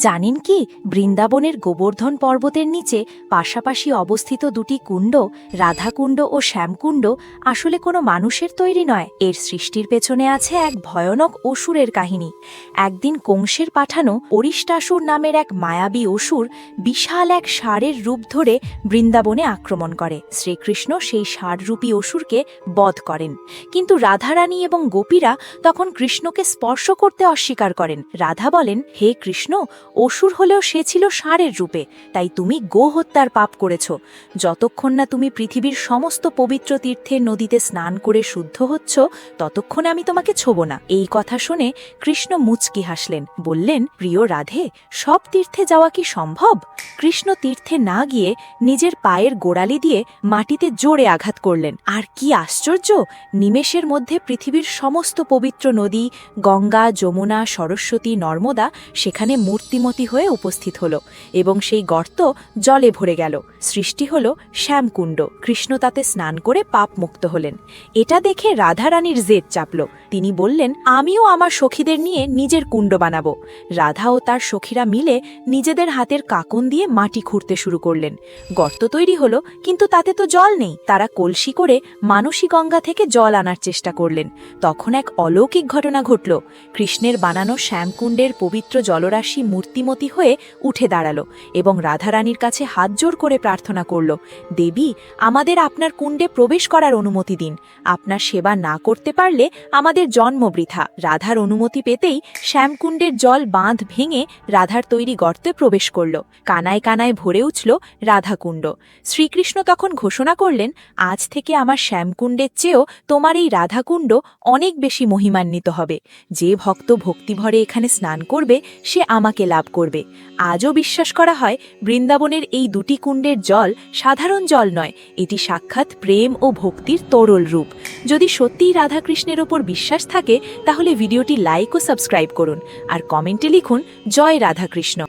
জানেন কি, বৃন্দাবনের গোবর্ধন পর্বতের নিচে পাশাপাশি অবস্থিত দুটি কুণ্ড, রাধাকুণ্ড ও শ্যামকুণ্ড, আসলে কোনো মানুষের তৈরি নয়। এর সৃষ্টির পেছনে আছে এক ভয়ানক অসুরের কাহিনী। একদিন কংসের পাঠানো অরিষ্টাসুর নামের এক মায়াবী অসুর বিশাল এক ষাঁড়ের রূপ ধরে বৃন্দাবনে আক্রমণ করে। শ্রীকৃষ্ণ সেই ষাঁড়রূপী অসুরকে বধ করেন, কিন্তু রাধারানী এবং গোপীরা তখন কৃষ্ণকে স্পর্শ করতে অস্বীকার করেন। রাধা বলেন, হে কৃষ্ণ, অসুর হলেও সে ছিল ষাঁড়ের রূপে, তাই তুমি গো হত্যার পাপ করেছ। যতক্ষণ না তুমি পৃথিবীর সমস্ত পবিত্র তীর্থের নদীতে স্নান করে শুদ্ধ হচ্ছ, ততক্ষণে আমি তোমাকে ছোব না। এই কথা শুনে কৃষ্ণ মুচকি হাসলেন, বললেন, প্রিয় রাধে, সব তীর্থে যাওয়া কি সম্ভব? কৃষ্ণ তীর্থে না গিয়ে নিজের পায়ের গোড়ালি দিয়ে মাটিতে জোরে আঘাত করলেন। আর কি আশ্চর্য, নিমেষের মধ্যে পৃথিবীর সমস্ত পবিত্র নদী, গঙ্গা, যমুনা, সরস্বতী, নর্মদা সেখানে মূর্তিমতি হয়ে উপস্থিত হল এবং সেই গর্ত জলে ভরে গেল। সৃষ্টি হল শ্যামকুণ্ড। কৃষ্ণ তাতে স্নান করে পাপ মুক্ত হলেন। এটা দেখে রাধারানীর জেদ চাপল। তিনি বললেন, আমিও আমার সখীদের নিয়ে নিজের কুণ্ড বানাবো। রাধা ও তার সখীরা মিলে নিজেদের হাতের কাকন দিয়ে মাটি খুঁড়তে শুরু করলেন। গর্ত তৈরি হলো, কিন্তু তাতে তো জল নেই। তারা কলসি করে মানসী গঙ্গা থেকে জল আনার চেষ্টা করলেন। তখন এক অলৌকিক ঘটনা ঘটল। কৃষ্ণের বানানো শ্যামকুণ্ডের পবিত্র জলরাশি মূর্তিমতি হয়ে উঠে দাঁড়ালো এবং রাধারানীর কাছে হাত জোর করে প্রার্থনা করল, দেবী, আমাদের আপনার কুণ্ডে প্রবেশ করার অনুমতি দিন। আপনার সেবা না করতে পারলে আমাদের জন্ম বৃথা। রাধার অনুমতি পেতেই শ্যামকুণ্ডের জল বাঁধ ভেঙে রাধার তৈরি গর্তে প্রবেশ করল। কানায় কানায় ভরে উঠল রাধাকুণ্ড। শ্রীকৃষ্ণ তখন ঘোষণা করলেন, আজ থেকে আমার শ্যামকুণ্ডের চেয়েও তোমার এই রাধাকুণ্ড অনেক বেশি মহিমান্বিত হবে। যে ভক্ত ভক্তিভরে এখানে স্নান করবে সে আমাকে লাভ করবে। আজও বিশ্বাস করা হয়, বৃন্দাবনের এই দুটি কুণ্ডের জল সাধারণ জল নয়, এটি সাক্ষাৎ প্রেম ও ভক্তির তরল রূপ। যদি সত্যিই রাধাকৃষ্ণের ওপর বিশ্বাস থাকে, তাহলে ভিডিওটি লাইক ও সাবস্ক্রাইব করুন আর কমেন্টে লিখুন, জয় রাধাকৃষ্ণ।